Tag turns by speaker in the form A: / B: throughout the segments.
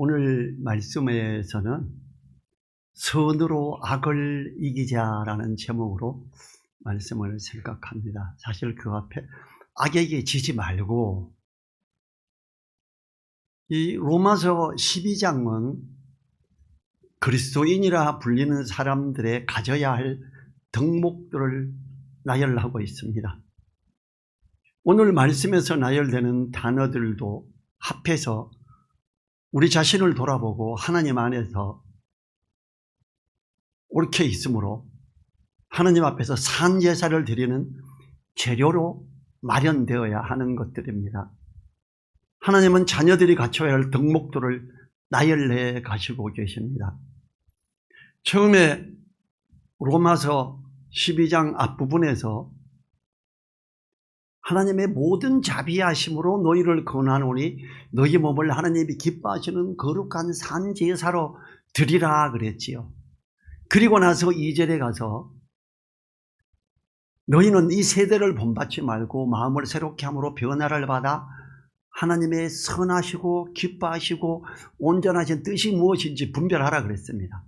A: 오늘 말씀에서는 선으로 악을 이기자라는 제목으로 말씀을 생각합니다. 사실 그 앞에 악에게 지지 말고, 이 로마서 12장은 그리스도인이라 불리는 사람들의 가져야 할 덕목들을 나열하고 있습니다. 오늘 말씀에서 나열되는 단어들도 합해서 우리 자신을 돌아보고 하나님 안에서 옳게 있으므로 하나님 앞에서 산 제사를 드리는 재료로 마련되어야 하는 것들입니다. 하나님은 자녀들이 갖춰야 할 덕목들을 나열해 가시고 계십니다. 처음에 로마서 12장 앞부분에서 하나님의 모든 자비하심으로 너희를 권하노니 너희 몸을 하나님이 기뻐하시는 거룩한 산 제사로 드리라 그랬지요. 그리고 나서 2절에 가서 너희는 이 세대를 본받지 말고 마음을 새롭게 함으로 변화를 받아 하나님의 선하시고 기뻐하시고 온전하신 뜻이 무엇인지 분별하라 그랬습니다.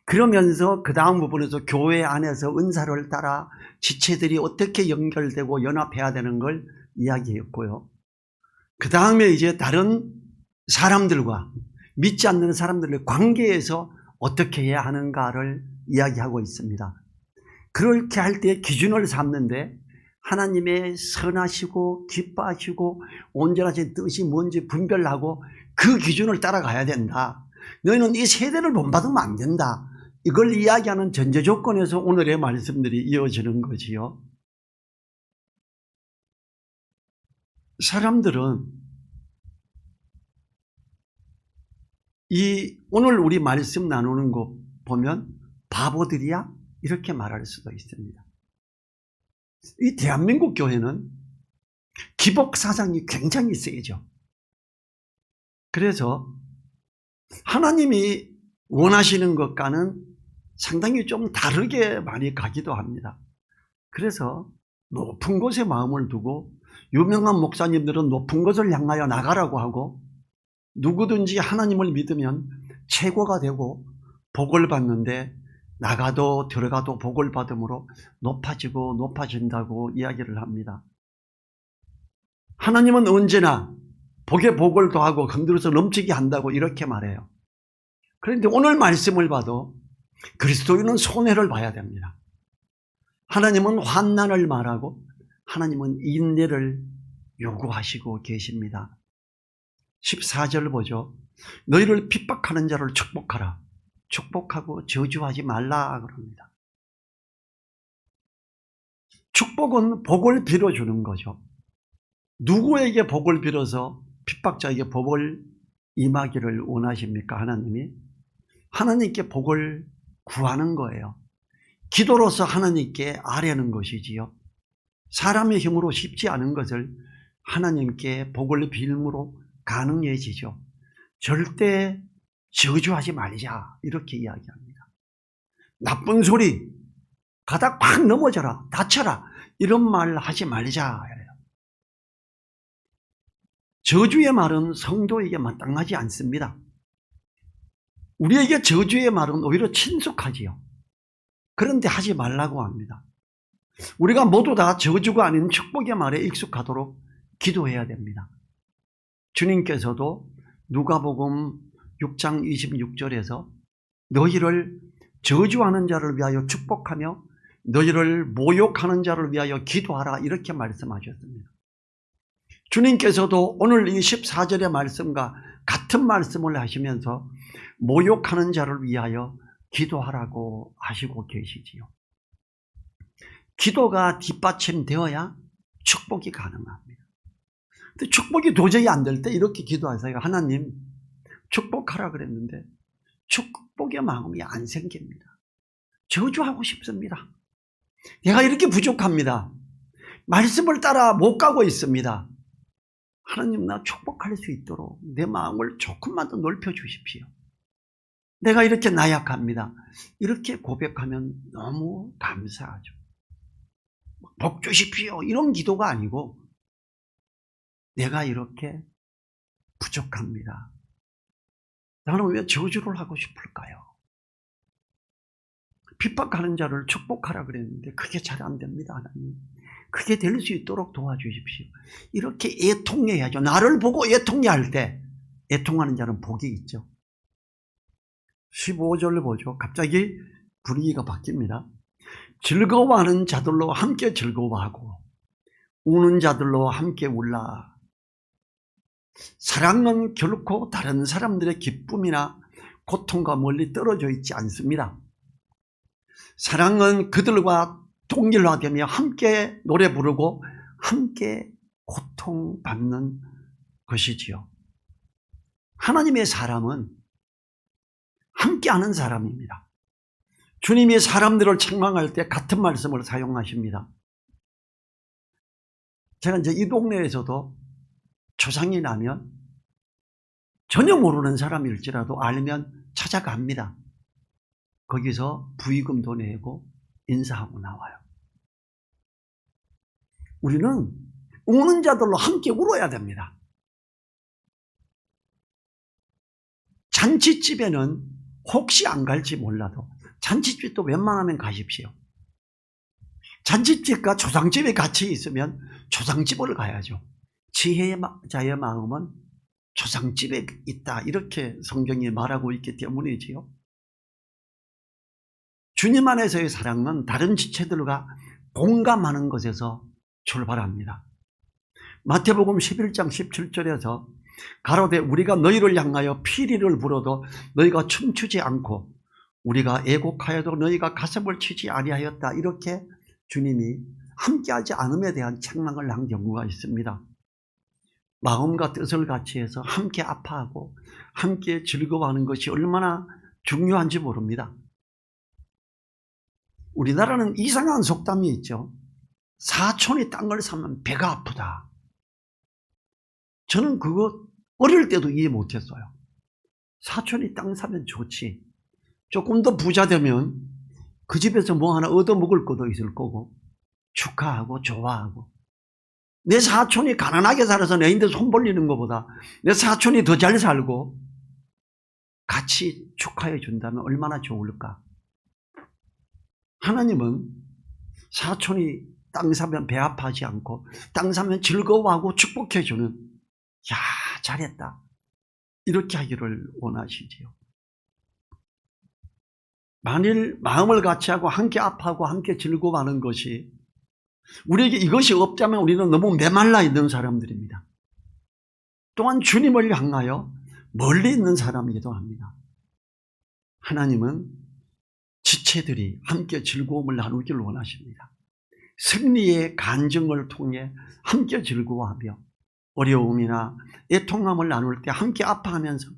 A: 그러면서 그 다음 부분에서 교회 안에서 은사를 따라 지체들이 어떻게 연결되고 연합해야 되는 걸 이야기했고요. 그 다음에 이제 다른 사람들과 믿지 않는 사람들의 관계에서 어떻게 해야 하는가를 이야기하고 있습니다. 그렇게 할 때 기준을 삼는데 하나님의 선하시고 기뻐하시고 온전하신 뜻이 뭔지 분별하고 그 기준을 따라가야 된다. 너희는 이 세대를 본받으면 안 된다. 이걸 이야기하는 전제 조건에서 오늘의 말씀들이 이어지는 거지요. 사람들은 오늘 우리 말씀 나누는 거 보면 바보들이야? 이렇게 말할 수도 있습니다. 이 대한민국 교회는 기복 사상이 굉장히 세죠. 그래서 하나님이 원하시는 것과는 상당히 좀 다르게 많이 가기도 합니다. 그래서 높은 곳에 마음을 두고 유명한 목사님들은 높은 곳을 향하여 나가라고 하고 누구든지 하나님을 믿으면 최고가 되고 복을 받는데 나가도 들어가도 복을 받음으로 높아지고 높아진다고 이야기를 합니다. 하나님은 언제나 복에 복을 더하고 건드려서 넘치게 한다고 이렇게 말해요. 그런데 오늘 말씀을 봐도 그리스도인은 손해를 봐야 됩니다. 하나님은 환난을 말하고 하나님은 인내를 요구하시고 계십니다. 14절 보죠. 너희를 핍박하는 자를 축복하라. 축복하고 저주하지 말라 그럽니다. 축복은 복을 빌어주는 거죠. 누구에게 복을 빌어서 핍박자에게 복을 임하기를 원하십니까? 하나님이 하나님께 복을 구하는 거예요. 기도로서 하나님께 아뢰는 것이지요. 사람의 힘으로 쉽지 않은 것을 하나님께 복을 빌므로 가능해지죠. 절대 저주하지 말자 이렇게 이야기합니다. 나쁜 소리 가다 팍 넘어져라 다쳐라 이런 말 하지 말자. 저주의 말은 성도에게 마땅하지 않습니다. 우리에게 저주의 말은 오히려 친숙하지요. 그런데 하지 말라고 합니다. 우리가 모두 다 저주가 아닌 축복의 말에 익숙하도록 기도해야 됩니다. 주님께서도 누가복음 6장 26절에서 너희를 저주하는 자를 위하여 축복하며 너희를 모욕하는 자를 위하여 기도하라 이렇게 말씀하셨습니다. 주님께서도 오늘 이 14절의 말씀과 같은 말씀을 하시면서 모욕하는 자를 위하여 기도하라고 하시고 계시지요. 기도가 뒷받침되어야 축복이 가능합니다. 근데 축복이 도저히 안 될 때 이렇게 기도하세요. 하나님 축복하라 그랬는데 축복의 마음이 안 생깁니다. 저주하고 싶습니다. 내가 이렇게 부족합니다. 말씀을 따라 못 가고 있습니다. 하나님 나 축복할 수 있도록 내 마음을 조금만 더 넓혀 주십시오. 내가 이렇게 나약합니다. 이렇게 고백하면 너무 감사하죠. 복 주십시오 이런 기도가 아니고 내가 이렇게 부족합니다. 나는 왜 저주를 하고 싶을까요? 핍박하는 자를 축복하라 그랬는데 그게 잘 안 됩니다. 하나님, 그게 될 수 있도록 도와주십시오. 이렇게 애통해야죠. 나를 보고 애통해할 때 애통하는 자는 복이 있죠. 15절을 보죠. 갑자기 분위기가 바뀝니다. 즐거워하는 자들로 함께 즐거워하고 우는 자들로 함께 울라. 사랑은 결코 다른 사람들의 기쁨이나 고통과 멀리 떨어져 있지 않습니다. 사랑은 그들과 동일화되며 함께 노래 부르고 함께 고통받는 것이지요. 하나님의 사람은 함께하는 사람입니다. 주님이 사람들을 책망할 때 같은 말씀을 사용하십니다. 제가 이제 이 동네에서도 조상이 나면 전혀 모르는 사람일지라도 알면 찾아갑니다. 거기서 부의금도 내고 인사하고 나와요. 우리는 우는 자들로 함께 울어야 됩니다. 잔치집에는 혹시 안 갈지 몰라도 잔치집도 웬만하면 가십시오. 잔치집과 조상집에 같이 있으면 조상집을 가야죠. 지혜자의 마음은 조상집에 있다, 이렇게 성경이 말하고 있기 때문이지요. 주님 안에서의 사랑은 다른 지체들과 공감하는 것에서 출발합니다. 마태복음 11장 17절에서 가로되 우리가 너희를 향하여 피리를 불어도 너희가 춤추지 않고 우리가 애곡하여도 너희가 가슴을 치지 아니하였다, 이렇게 주님이 함께하지 않음에 대한 책망을 한 경우가 있습니다. 마음과 뜻을 같이 해서 함께 아파하고 함께 즐거워하는 것이 얼마나 중요한지 모릅니다. 우리나라는 이상한 속담이 있죠. 사촌이 땅을 사면 배가 아프다. 저는 그거 어릴 때도 이해 못했어요. 사촌이 땅 사면 좋지. 조금 더 부자 되면 그 집에서 뭐 하나 얻어먹을 것도 있을 거고 축하하고 좋아하고, 내 사촌이 가난하게 살아서 내인데 손 벌리는 것보다 내 사촌이 더 잘 살고 같이 축하해 준다면 얼마나 좋을까. 하나님은 사촌이 땅 사면 배 아파하지 않고 땅 사면 즐거워하고 축복해 주는, 야 잘했다, 이렇게 하기를 원하시지요. 만일 마음을 같이 하고 함께 아파하고 함께 즐거워하는 것이 우리에게 이것이 없다면 우리는 너무 메말라 있는 사람들입니다. 또한 주님을 향하여 멀리 있는 사람이기도 합니다. 하나님은 지체들이 함께 즐거움을 나누기를 원하십니다. 승리의 간증을 통해 함께 즐거워하며 어려움이나 애통함을 나눌 때 함께 아파하면서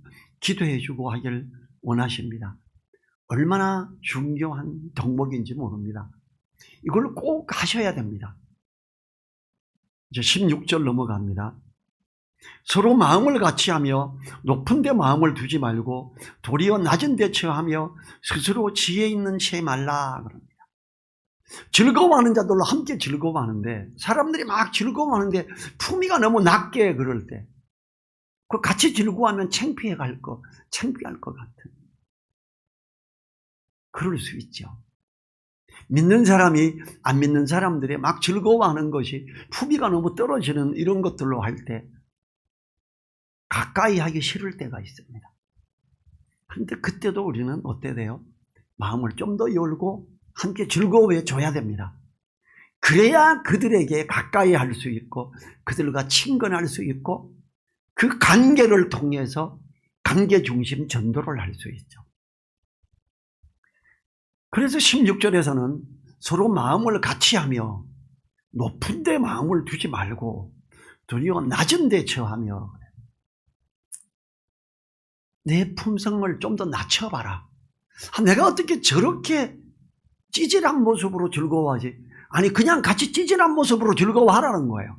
A: 기도해 주고 하길 원하십니다. 얼마나 중요한 덕목인지 모릅니다. 이걸 꼭 하셔야 됩니다. 이제 16절 넘어갑니다. 서로 마음을 같이 하며 높은 데 마음을 두지 말고 도리어 낮은 데 처하며 스스로 지혜 있는 채 말라 그럽니다. 즐거워하는 자들로 함께 즐거워하는데, 사람들이 막 즐거워하는데 품위가 너무 낮게, 그럴 때 그 같이 즐거워하면 창피할 것 같은, 그럴 수 있죠. 믿는 사람이 안 믿는 사람들이 막 즐거워하는 것이 품위가 너무 떨어지는 이런 것들로 할 때 가까이 하기 싫을 때가 있습니다. 그런데 그때도 우리는 어때 돼요? 마음을 좀 더 열고 함께 즐거워해 줘야 됩니다. 그래야 그들에게 가까이 할 수 있고 그들과 친근할 수 있고 그 관계를 통해서 관계 중심 전도를 할 수 있죠. 그래서 16절에서는 서로 마음을 같이 하며 높은 데 마음을 두지 말고 도리어 낮은 데 처하며, 내 품성을 좀 더 낮춰봐라. 내가 어떻게 저렇게 찌질한 모습으로 즐거워하지? 아니, 그냥 같이 찌질한 모습으로 즐거워하라는 거예요.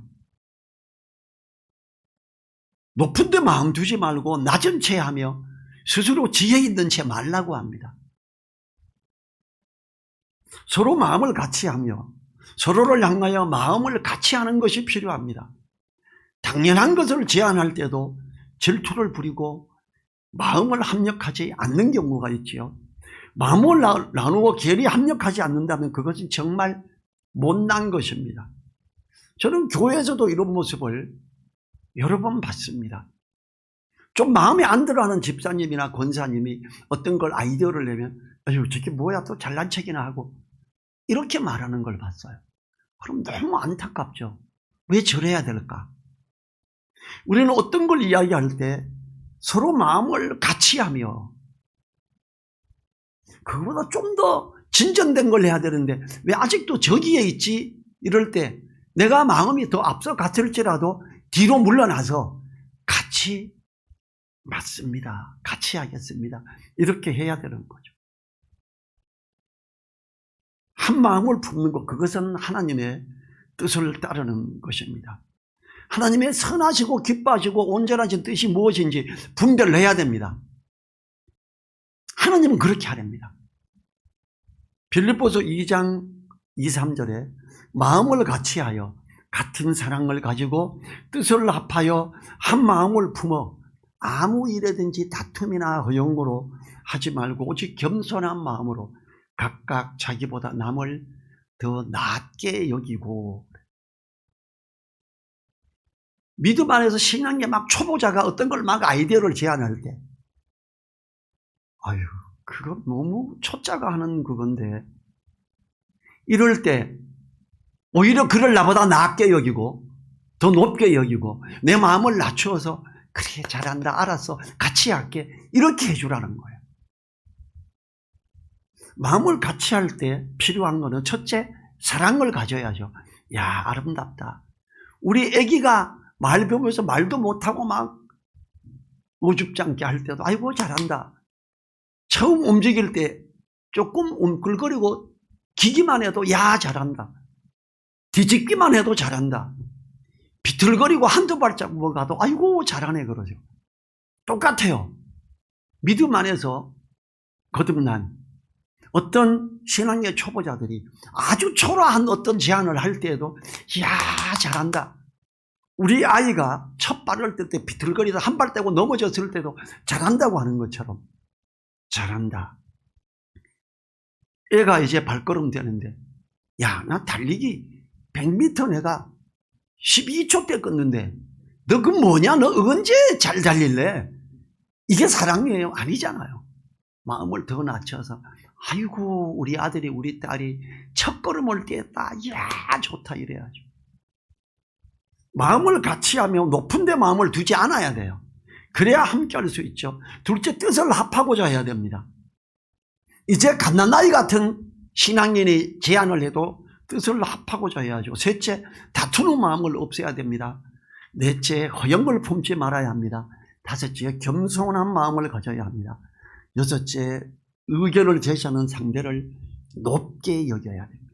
A: 높은 데 마음 두지 말고 낮은 채 하며 스스로 지혜 있는 채 말라고 합니다. 서로 마음을 같이 하며 서로를 향하여 마음을 같이 하는 것이 필요합니다. 당연한 것을 제안할 때도 질투를 부리고 마음을 합력하지 않는 경우가 있지요. 마음을 나누고 결이 합력하지 않는다면 그것은 정말 못난 것입니다. 저는 교회에서도 이런 모습을 여러 번 봤습니다. 좀 마음에 안 들어하는 집사님이나 권사님이 어떤 걸 아이디어를 내면 아유 저게 뭐야 또 잘난 척이나 하고 이렇게 말하는 걸 봤어요. 그럼 너무 안타깝죠. 왜 저래야 될까? 우리는 어떤 걸 이야기할 때 서로 마음을 같이 하며 그거보다 좀 더 진전된 걸 해야 되는데 왜 아직도 저기에 있지? 이럴 때 내가 마음이 더 앞서 갔을지라도 뒤로 물러나서 같이 맞습니다. 같이 하겠습니다. 이렇게 해야 되는 거죠. 한 마음을 품는 것, 그것은 하나님의 뜻을 따르는 것입니다. 하나님의 선하시고 기뻐하시고 온전하신 뜻이 무엇인지 분별해야 됩니다. 하나님은 그렇게 하랍니다. 빌립보서 2장 2, 3절에 마음을 같이하여 같은 사랑을 가지고 뜻을 합하여 한 마음을 품어 아무 일에든지 다툼이나 허용으로 하지 말고 오직 겸손한 마음으로 각각 자기보다 남을 더 낮게 여기고. 믿음 안에서 신앙의 막 초보자가 어떤 걸 막 아이디어를 제안할 때 아유 그거 너무 초짜가 하는 그건데 이럴 때 오히려 그를 나보다 낮게 여기고 더 높게 여기고 내 마음을 낮추어서 그래 잘한다 알았어 같이 할게 이렇게 해주라는 거예요. 마음을 같이 할 때 필요한 거는 첫째 사랑을 가져야죠. 야 아름답다. 우리 애기가 말 배우면서 말도 못하고 막 우줍지 할 때도 아이고 잘한다. 처음 움직일 때 조금 웅글거리고 기기만 해도 야 잘한다. 뒤집기만 해도 잘한다. 비틀거리고 한두 발자국 가도 아이고 잘하네 그러죠. 똑같아요. 믿음 안에서 거듭난 어떤 신앙의 초보자들이 아주 초라한 어떤 제안을 할 때에도 야 잘한다. 우리 아이가 첫 발을 뗄 때 비틀거리다 한 발 떼고 넘어졌을 때도 잘한다고 하는 것처럼 잘한다. 애가 이제 발걸음 되는데 야 나 달리기 100m 내가 12초 때 껐는데 너 그 뭐냐 너 언제 잘 달릴래? 이게 사랑이에요? 아니잖아요. 마음을 더 낮춰서 아이고 우리 아들이 우리 딸이 첫 걸음을 떼었다. 이야 좋다 이래야죠. 마음을 같이 하며 높은 데 마음을 두지 않아야 돼요. 그래야 함께 할 수 있죠. 둘째 뜻을 합하고자 해야 됩니다. 이제 갓난아이 같은 신앙인이 제안을 해도 뜻을 합하고자 해야죠. 셋째 다투는 마음을 없애야 됩니다. 넷째 허영을 품지 말아야 합니다. 다섯째 겸손한 마음을 가져야 합니다. 여섯째 의견을 제시하는 상대를 높게 여겨야 됩니다.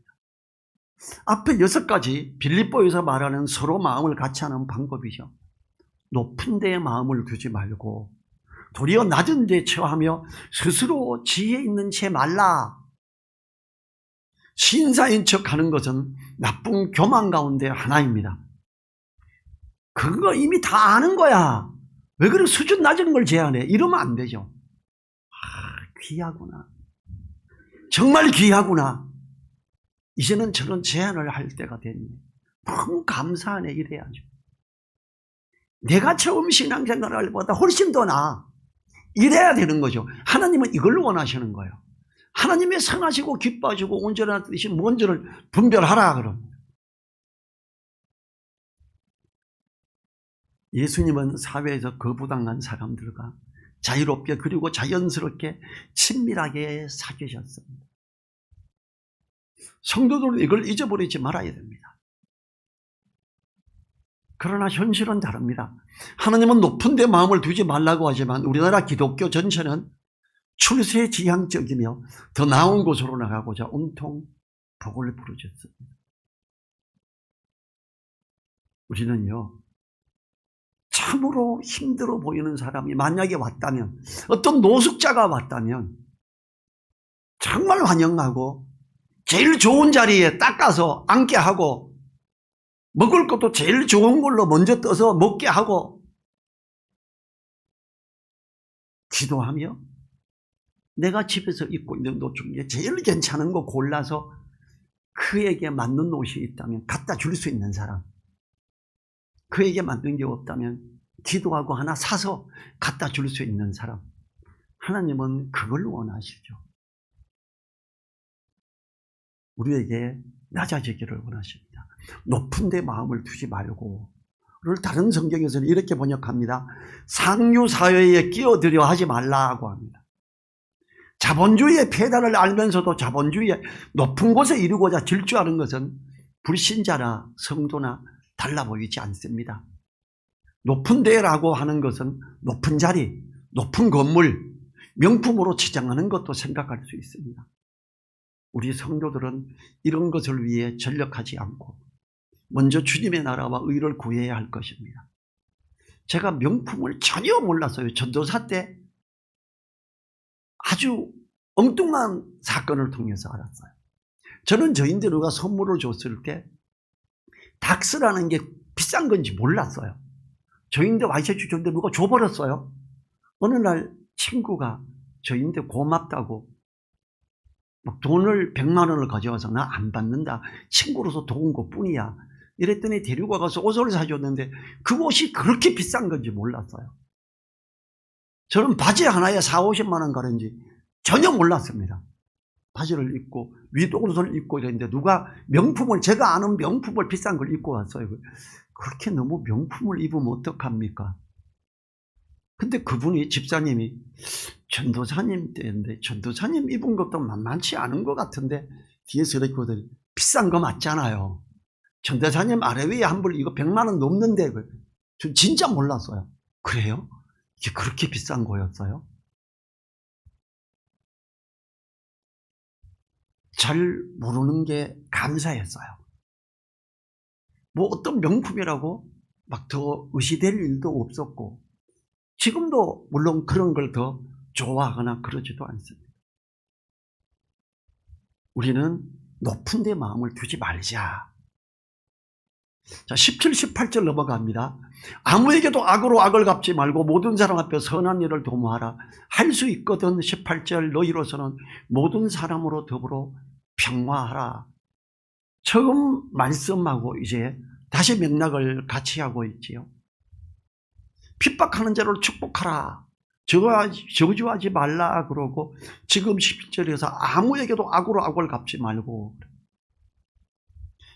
A: 앞에 6가지 빌립보에서 말하는 서로 마음을 같이 하는 방법이죠. 높은 데에 마음을 두지 말고 도리어 낮은 데 처하며 스스로 지혜 있는 채 말라. 신사인 척하는 것은 나쁜 교만 가운데 하나입니다. 그거 이미 다 아는 거야. 왜 그렇게 수준 낮은 걸 제안해? 이러면 안 되죠. 귀하구나. 정말 귀하구나. 이제는 저런 제안을 할 때가 됐네. 너무 감사하네 이래야죠. 내가 처음 신앙생활을 할 때보다 훨씬 더 나아. 이래야 되는 거죠. 하나님은 이걸 원하시는 거예요. 하나님의 선하시고 기뻐하시고 온전한 뜻이 뭔지를 분별하라 그럽니다. 예수님은 사회에서 거부당한 사람들과 자유롭게 그리고 자연스럽게 친밀하게 사귀셨습니다. 성도들은 이걸 잊어버리지 말아야 됩니다. 그러나 현실은 다릅니다. 하나님은 높은 데 마음을 두지 말라고 하지만 우리나라 기독교 전체는 출세지향적이며 더 나은 곳으로 나가고자 온통 복을 부르셨습니다. 우리는요, 참으로 힘들어 보이는 사람이 만약에 왔다면, 어떤 노숙자가 왔다면 정말 환영하고 제일 좋은 자리에 닦아서 앉게 하고 먹을 것도 제일 좋은 걸로 먼저 떠서 먹게 하고 기도하며 내가 집에서 입고 있는 옷 중에 제일 괜찮은 거 골라서 그에게 맞는 옷이 있다면 갖다 줄 수 있는 사람, 그에게 맞는 게 없다면 기도하고 하나 사서 갖다 줄 수 있는 사람, 하나님은 그걸 원하시죠. 우리에게 낮아지기를 원하십니다. 높은 데 마음을 두지 말고, 그걸 다른 성경에서는 이렇게 번역합니다. 상류사회에 끼어들여 하지 말라고 합니다. 자본주의의 폐단을 알면서도 자본주의의 높은 곳에 이르고자 질주하는 것은 불신자나 성도나 달라 보이지 않습니다. 높은 데라고 하는 것은 높은 자리, 높은 건물, 명품으로 치장하는 것도 생각할 수 있습니다. 우리 성도들은 이런 것을 위해 전력하지 않고 먼저 주님의 나라와 의를 구해야 할 것입니다. 제가 명품을 전혀 몰랐어요. 전도사 때 아주 엉뚱한 사건을 통해서 알았어요. 저는 저인데 누가 선물을 줬을 때 닥스라는 게 비싼 건지 몰랐어요. 저인데 와이셔츠 줬는데 누가 줘버렸어요. 어느 날 친구가 저인데 고맙다고 막 돈을 100만 원을 가져와서 나 안 받는다, 친구로서 도운 것뿐이야 이랬더니 데리고 가서 옷을 사줬는데 그 옷이 그렇게 비싼 건지 몰랐어요. 저는 바지 하나에 40~50만 원 가는지 전혀 몰랐습니다. 바지를 입고 윗옷을 입고 이랬는데 누가 명품을, 제가 아는 명품을 비싼 걸 입고 왔어요. 그렇게 너무 명품을 입으면 어떡합니까? 근데 그분이, 집사님이 전도사님 때인데 전도사님 입은 것도 만만치 않은 것 같은데 뒤에서 이렇게 보더니 비싼 거 맞잖아요. 전도사님 아래 위에 한 벌 이거 100만 원 넘는데 전 진짜 몰랐어요. 그래요? 이게 그렇게 비싼 거였어요? 잘 모르는 게 감사했어요. 뭐 어떤 명품이라고 막 더 의시될 일도 없었고 지금도 물론 그런 걸 더 좋아하거나 그러지도 않습니다. 우리는 높은 데 마음을 두지 말자. 자, 17, 18절 넘어갑니다. 아무에게도 악으로 악을 갚지 말고 모든 사람 앞에 선한 일을 도모하라. 할 수 있거든. 18절 너희로서는 모든 사람으로 더불어 평화하라. 처음 말씀하고 이제 다시 맥락을 같이 하고 있지요. 핍박하는 자를 축복하라. 저주하지 말라 그러고 지금 11절에서 아무에게도 악으로 악을 갚지 말고,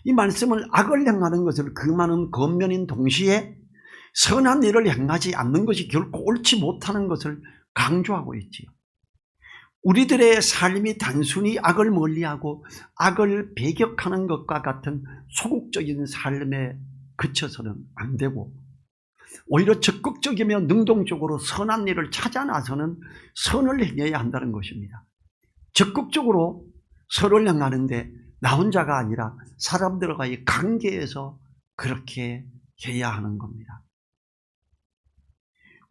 A: 이 말씀을 악을 행하는 것을 금하는 겉면인 동시에 선한 일을 행하지 않는 것이 결코 옳지 못하는 것을 강조하고 있지요. 우리들의 삶이 단순히 악을 멀리하고 악을 배격하는 것과 같은 소극적인 삶에 그쳐서는 안 되고 오히려 적극적이며 능동적으로 선한 일을 찾아 나서는 선을 행해야 한다는 것입니다. 적극적으로 선을 행하는데 나 혼자가 아니라 사람들과의 관계에서 그렇게 해야 하는 겁니다.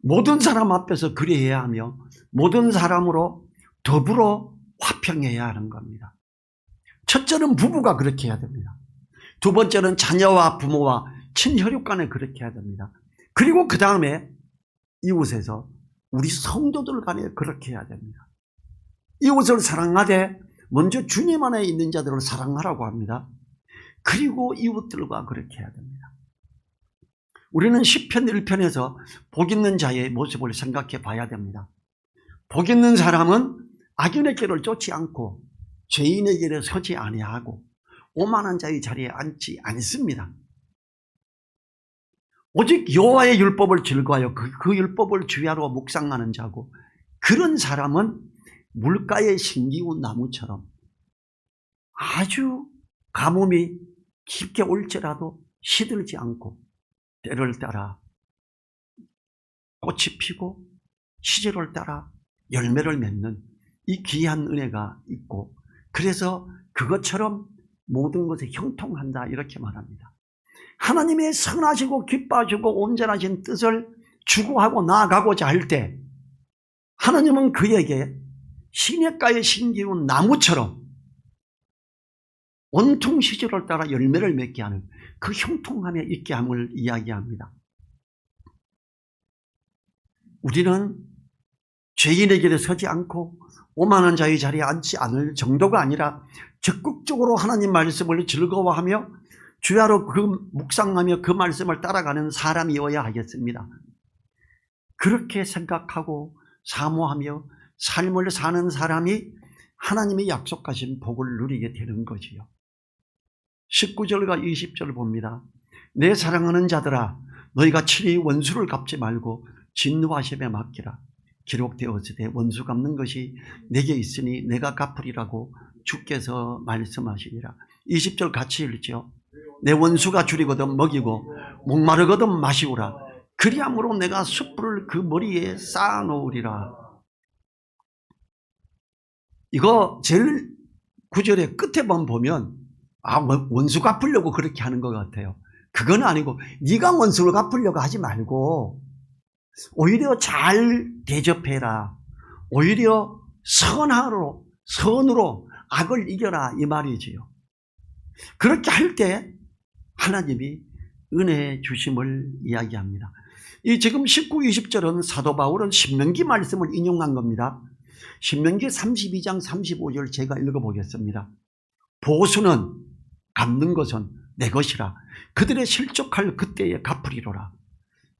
A: 모든 사람 앞에서 그래야 하며 모든 사람으로 더불어 화평해야 하는 겁니다. 첫째는 부부가 그렇게 해야 됩니다. 두 번째는 자녀와 부모와 친혈육 간에 그렇게 해야 됩니다. 그리고 그 다음에 이웃에서 우리 성도들 간에 그렇게 해야 됩니다. 이웃을 사랑하되 먼저 주님 안에 있는 자들을 사랑하라고 합니다. 그리고 이웃들과 그렇게 해야 됩니다. 우리는 시편 1편에서 복 있는 자의 모습을 생각해 봐야 됩니다. 복 있는 사람은 악인의 길을 쫓지 않고 죄인의 길에 서지 아니하고 오만한 자의 자리에 앉지 않습니다. 오직 여호와의 율법을 즐거워하여 그 율법을 주야로 묵상하는 자고, 그런 사람은 물가에 심기운 나무처럼 아주 가뭄이 깊게 올지라도 시들지 않고 때를 따라 꽃이 피고 시절을 따라 열매를 맺는 이 귀한 은혜가 있고, 그래서 그것처럼 모든 것에 형통한다 이렇게 말합니다. 하나님의 선하시고 기뻐하시고 온전하신 뜻을 추구하고 나아가고자 할 때 하나님은 그에게 시냇가에 심기운 나무처럼 온통 시절을 따라 열매를 맺게 하는 그 형통함에 있게 함을 이야기합니다. 우리는 죄인의 길에 서지 않고 오만한 자의 자리에 앉지 않을 정도가 아니라 적극적으로 하나님 말씀을 즐거워하며 주야로 그 묵상하며 그 말씀을 따라가는 사람이어야 하겠습니다. 그렇게 생각하고 사모하며 삶을 사는 사람이 하나님의 약속하신 복을 누리게 되는 거지요. 19절과 20절 봅니다. 내 사랑하는 자들아 너희가 친히 원수를 갚지 말고 진노하심에 맡기라. 기록되었으되 원수 갚는 것이 내게 있으니 내가 갚으리라고 주께서 말씀하시니라. 20절 같이 읽죠. 내 원수가 줄이거든 먹이고 목마르거든 마시우라. 그리함으로 내가 숯불을 그 머리에 쌓아놓으리라. 이거 제일 9절의 끝에만 보면 원수 갚으려고 그렇게 하는 것 같아요. 그건 아니고 네가 원수를 갚으려고 하지 말고 오히려 잘 대접해라. 오히려 선으로 악을 이겨라 이 말이지요. 그렇게 할 때 하나님이 은혜 주심을 이야기합니다. 이 지금 19, 20절은 사도 바울은 신명기 말씀을 인용한 겁니다. 신명기 32장 35절 제가 읽어보겠습니다. 보수는 갚는 것은 내 것이라. 그들의 실족할 그때에 갚으리로라.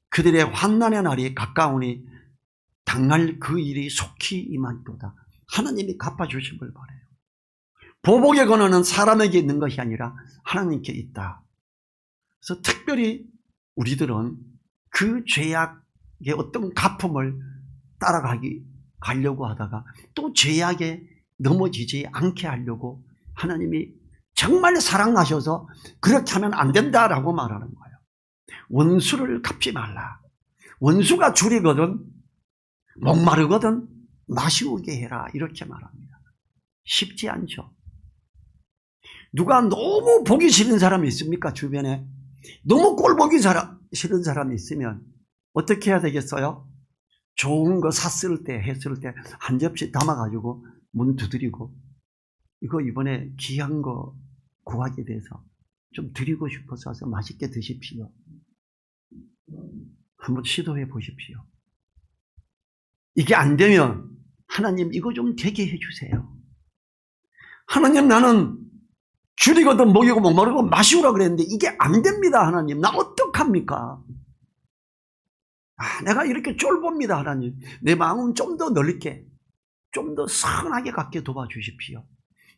A: 그들의 환난의 날이 가까우니 당할 그 일이 속히 임하리로다. 하나님이 갚아주심을 바라요. 보복의 권한은 사람에게 있는 것이 아니라 하나님께 있다. 그래서 특별히 우리들은 그 죄악의 어떤 갚음을 가려고 하다가 또 죄악에 넘어지지 않게 하려고 하나님이 정말 사랑하셔서 그렇게 하면 안 된다라고 말하는 거예요. 원수를 갚지 말라. 원수가 줄이거든 목마르거든 마시우게 해라 이렇게 말합니다. 쉽지 않죠. 누가 너무 보기 싫은 사람이 있습니까? 주변에 너무 꼴보기 싫은 사람이 있으면 어떻게 해야 되겠어요? 좋은 거 했을 때 한 접시 담아가지고 문 두드리고 이거 이번에 귀한 거 구하게 돼서 좀 드리고 싶어서 와서 맛있게 드십시오. 한번 시도해 보십시오. 이게 안 되면 하나님 이거 좀 되게 해주세요. 하나님 나는 줄이거든 먹이고 목마르고 마시우라 그랬는데 이게 안 됩니다. 하나님 나 어떡합니까? 내가 이렇게 쫄봅니다. 하나님 내 마음은 좀 더 넓게 좀 더 선하게 갖게 도와주십시오.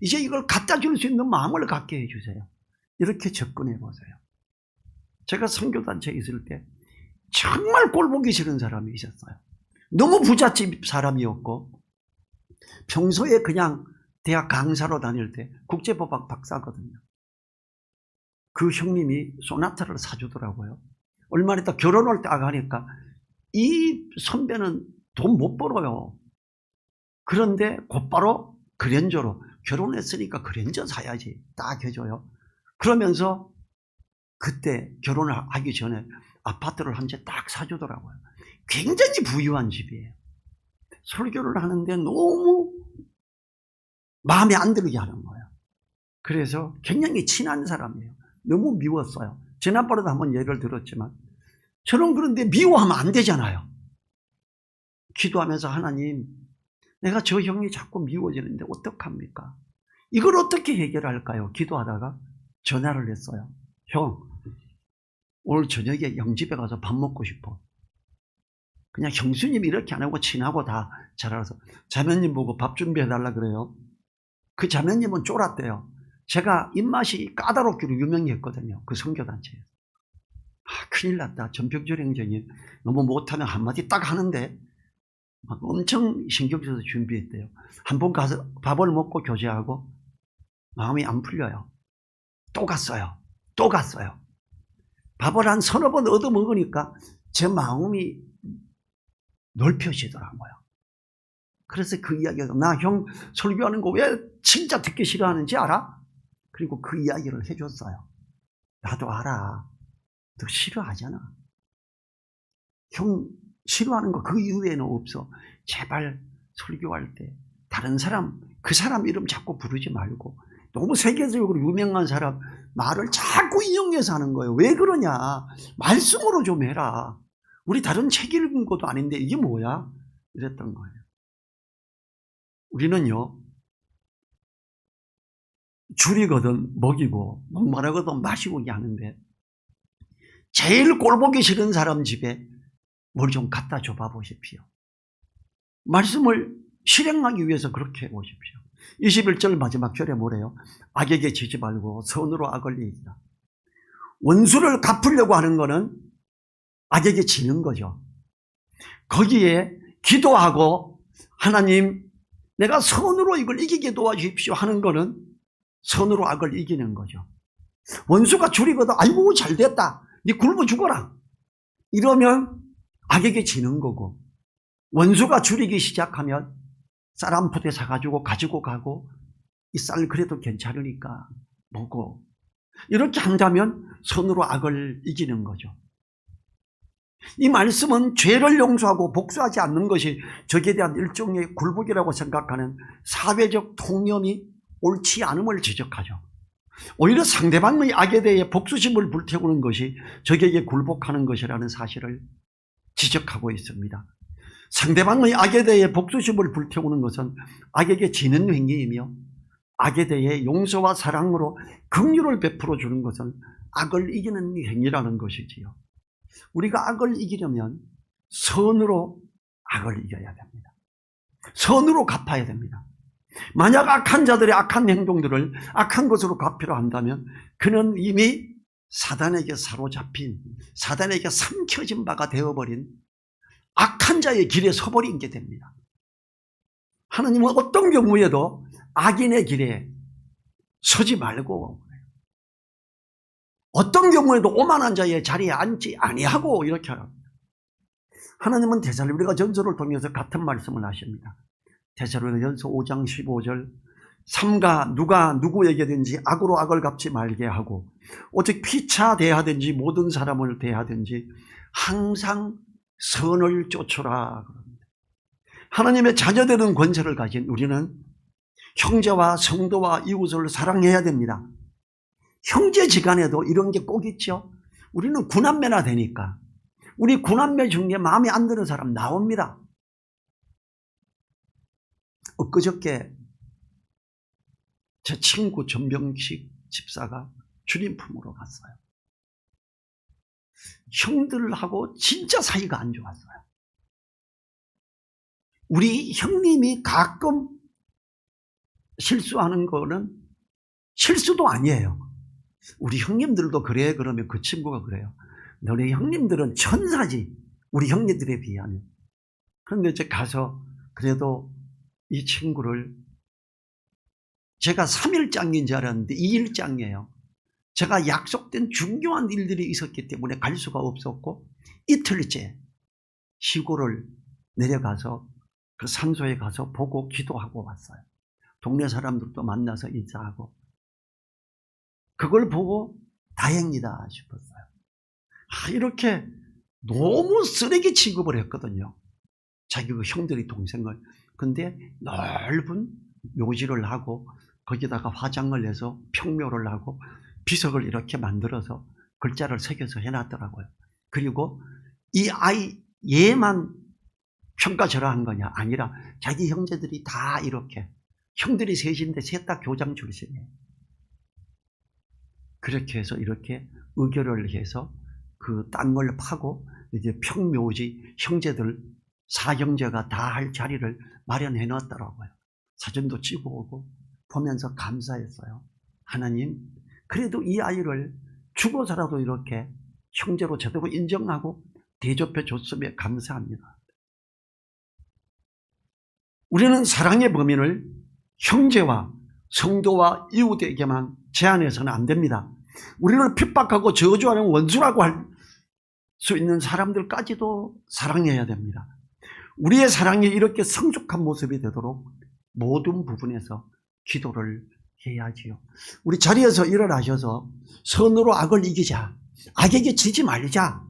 A: 이제 이걸 갖다 줄 수 있는 마음을 갖게 해주세요. 이렇게 접근해 보세요. 제가 선교단체에 있을 때 정말 꼴보기 싫은 사람이 있었어요. 너무 부잣집 사람이었고 평소에 그냥 대학 강사로 다닐 때 국제법학 박사거든요. 그 형님이 소나타를 사주더라고요. 얼마 있다 결혼할 때 가니까 이 선배는 돈 못 벌어요. 그런데 곧바로 그랜저로 결혼했으니까 그랜저 사야지 딱 해줘요. 그러면서 그때 결혼을 하기 전에 아파트를 한 채 딱 사주더라고요. 굉장히 부유한 집이에요. 설교를 하는데 너무 마음에 안 들게 하는 거예요. 그래서 굉장히 친한 사람이에요. 너무 미웠어요. 지난번에도 한번 예를 들었지만 저는 그런데 미워하면 안 되잖아요. 기도하면서 하나님 내가 저 형이 자꾸 미워지는데 어떡합니까? 이걸 어떻게 해결할까요? 기도하다가 전화를 했어요. 형 오늘 저녁에 영집에 가서 밥 먹고 싶어. 그냥 형수님이 이렇게 안 하고 친하고 다 잘 알아서 자매님 보고 밥 준비해달라 그래요. 그 자매님은 쫄았대요. 제가 입맛이 까다롭기로 유명했거든요. 그 선교단체에서. 큰일 났다. 전평철 행정이 너무 못하면 한마디 딱 하는데 막 엄청 신경 써서 준비했대요. 한 번 가서 밥을 먹고 교제하고 마음이 안 풀려요. 또 갔어요. 밥을 한 서너 번 얻어먹으니까 제 마음이 넓혀지더라고요. 그래서 그 이야기가 나 형 설교하는 거 왜 진짜 듣기 싫어하는지 알아? 그리고 그 이야기를 해줬어요. 나도 알아. 너 싫어하잖아. 형 싫어하는 거 그 이후에는 없어. 제발 설교할 때 다른 사람 그 사람 이름 자꾸 부르지 말고 너무 세계적으로 유명한 사람 말을 자꾸 인용해서 하는 거예요. 왜 그러냐. 말씀으로 좀 해라. 우리 다른 책 읽은 것도 아닌데 이게 뭐야? 이랬던 거예요. 우리는요, 줄이거든 먹이고 목마르거든 마시고 하는데 제일 꼴보기 싫은 사람 집에 뭘 좀 갖다 줘봐 보십시오. 말씀을 실행하기 위해서 그렇게 해보십시오. 21절 마지막 절에 뭐래요? 악에게 지지 말고 선으로 악을 이기라. 원수를 갚으려고 하는 거는 악에게 지는 거죠. 거기에 기도하고 하나님 내가 선으로 이걸 이기게 도와주십시오 하는 거는 선으로 악을 이기는 거죠. 원수가 줄이거든 아이고 잘됐다 네 굶어 죽어라 이러면 악에게 지는 거고, 원수가 줄이기 시작하면 쌀 한 푸대 사가지고 가지고 가고 이 쌀 그래도 괜찮으니까 먹고 이렇게 한다면 선으로 악을 이기는 거죠. 이 말씀은 죄를 용서하고 복수하지 않는 것이 적에 대한 일종의 굴복이라고 생각하는 사회적 통념이 옳지 않음을 지적하죠. 오히려 상대방의 악에 대해 복수심을 불태우는 것이 적에게 굴복하는 것이라는 사실을 지적하고 있습니다. 상대방의 악에 대해 복수심을 불태우는 것은 악에게 지는 행위이며, 악에 대해 용서와 사랑으로 긍휼을 베풀어 주는 것은 악을 이기는 행위라는 것이지요. 우리가 악을 이기려면 선으로 악을 이겨야 됩니다. 선으로 갚아야 됩니다. 만약 악한 자들의 악한 행동들을 악한 것으로 갚으려 한다면 그는 이미 사단에게 사로잡힌, 사단에게 삼켜진 바가 되어버린 악한 자의 길에 서버린 게 됩니다. 하나님은 어떤 경우에도 악인의 길에 서지 말고 어떤 경우에도 오만한 자의 자리에 앉지 아니하고 이렇게 합니다. 하나님은 데살로니가 전서를 통해서 같은 말씀을 하십니다. 데살로니가전서 5장 15절 삼가 누가 누구에게든지 악으로 악을 갚지 말게 하고 오직 피차 대하든지 모든 사람을 대하든지 항상 선을 쫓으라. 하나님의 자녀되는 권세를 가진 우리는 형제와 성도와 이웃을 사랑해야 됩니다. 형제지간에도 이런 게 꼭 있죠. 우리는 구남매나 되니까 우리 구남매 중에 마음에 안 드는 사람 나옵니다. 엊그저께 제 친구 전병식 집사가 주님 품으로 갔어요. 형들하고 진짜 사이가 안 좋았어요. 우리 형님이 가끔 실수하는 거는 실수도 아니에요. 우리 형님들도 그래 그러면 그 친구가 그래요. 너네 형님들은 천사지 우리 형님들에 비하면. 그런데 이제 가서 그래도 이 친구를 제가 3일장인 줄 알았는데 2일장이에요. 제가 약속된 중요한 일들이 있었기 때문에 갈 수가 없었고 이틀째 시골을 내려가서 그 산소에 가서 보고 기도하고 왔어요. 동네 사람들도 만나서 인사하고 그걸 보고 다행이다 싶었어요. 이렇게 너무 쓰레기 취급을 했거든요. 자기 그 형들이 동생을. 근데 넓은 묘지를 하고 거기다가 화장을 해서 평묘를 하고 비석을 이렇게 만들어서 글자를 새겨서 해놨더라고요. 그리고 이 아이 얘만 평가절하한 거냐? 아니라 자기 형제들이 다 이렇게 형들이 셋인데 셋 다 교장 출신이에요. 그렇게 해서 이렇게 의결을 해서 그 땅을 파고 이제 평묘지 형제들 사형제가 다 할 자리를 마련해 놨더라고요. 사진도 찍어 오고 보면서 감사했어요. 하나님, 그래도 이 아이를 죽어서라도 이렇게 형제로 제대로 인정하고 대접해 줬음에 감사합니다. 우리는 사랑의 범위를 형제와 성도와 이웃에게만 제한해서는 안 됩니다. 우리를 핍박하고 저주하는 원수라고 할 수 있는 사람들까지도 사랑해야 됩니다. 우리의 사랑이 이렇게 성숙한 모습이 되도록 모든 부분에서 기도를 해야지요. 우리 자리에서 일어나셔서 선으로 악을 이기자. 악에게 지지 말자.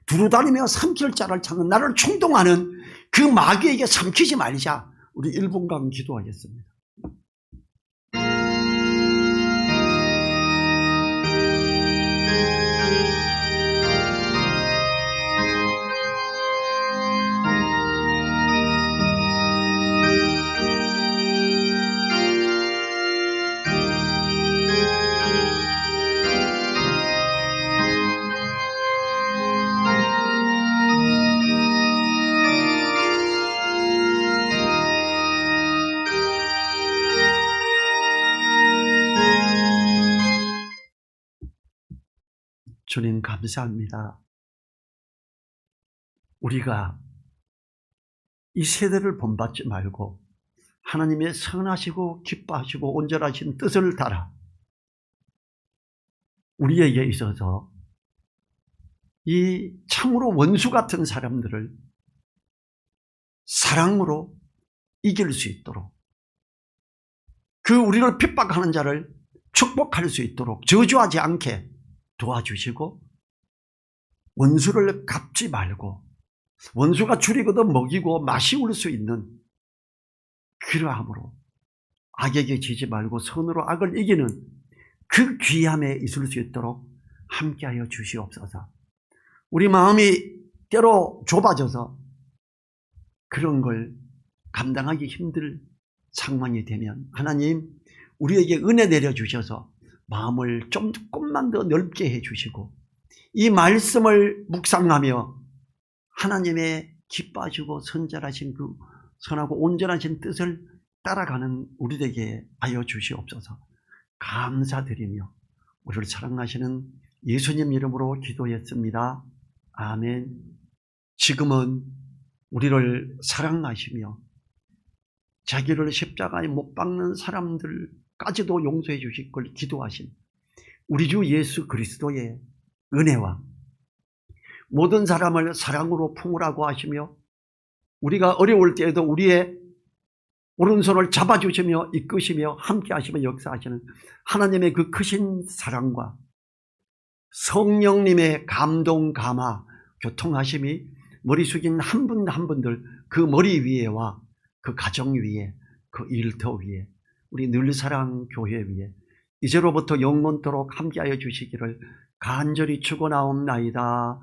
A: 두루다니며 삼킬 자를 찾는 나를 충동하는 그 마귀에게 삼키지 말자. 우리 1분간 기도하겠습니다. 주님 감사합니다. 우리가 이 세대를 본받지 말고 하나님의 선하시고 기뻐하시고 온전하신 뜻을 따라 우리에게 있어서 이 참으로 원수 같은 사람들을 사랑으로 이길 수 있도록, 그 우리를 핍박하는 자를 축복할 수 있도록 저주하지 않게 도와주시고, 원수를 갚지 말고 원수가 줄이거든 먹이고 마시울 수 있는 그러함으로 악에게 지지 말고 선으로 악을 이기는 그 귀함에 있을 수 있도록 함께하여 주시옵소서. 우리 마음이 때로 좁아져서 그런 걸 감당하기 힘들 상황이 되면 하나님 우리에게 은혜 내려주셔서 마음을 조금만 더 넓게 해주시고 이 말씀을 묵상하며 하나님의 기뻐하시고 선절하신 그 선하고 온전하신 뜻을 따라가는 우리에게 하여 주시옵소서. 감사드리며 우리를 사랑하시는 예수님 이름으로 기도했습니다. 아멘. 지금은 우리를 사랑하시며 자기를 십자가에 못 박는 사람들까지도 용서해 주실 걸 기도하신 우리 주 예수 그리스도의 은혜와 모든 사람을 사랑으로 품으라고 하시며 우리가 어려울 때에도 우리의 오른손을 잡아주시며 이끄시며 함께 하시며 역사하시는 하나님의 그 크신 사랑과 성령님의 감동 감화 교통하심이 머리 숙인 한 분 한 분들 그 머리 위에와 그 가정 위에 그 일터 위에 우리 늘사랑 교회 위에 이제로부터 영원토록 함께하여 주시기를 간절히 축원하옵나이다.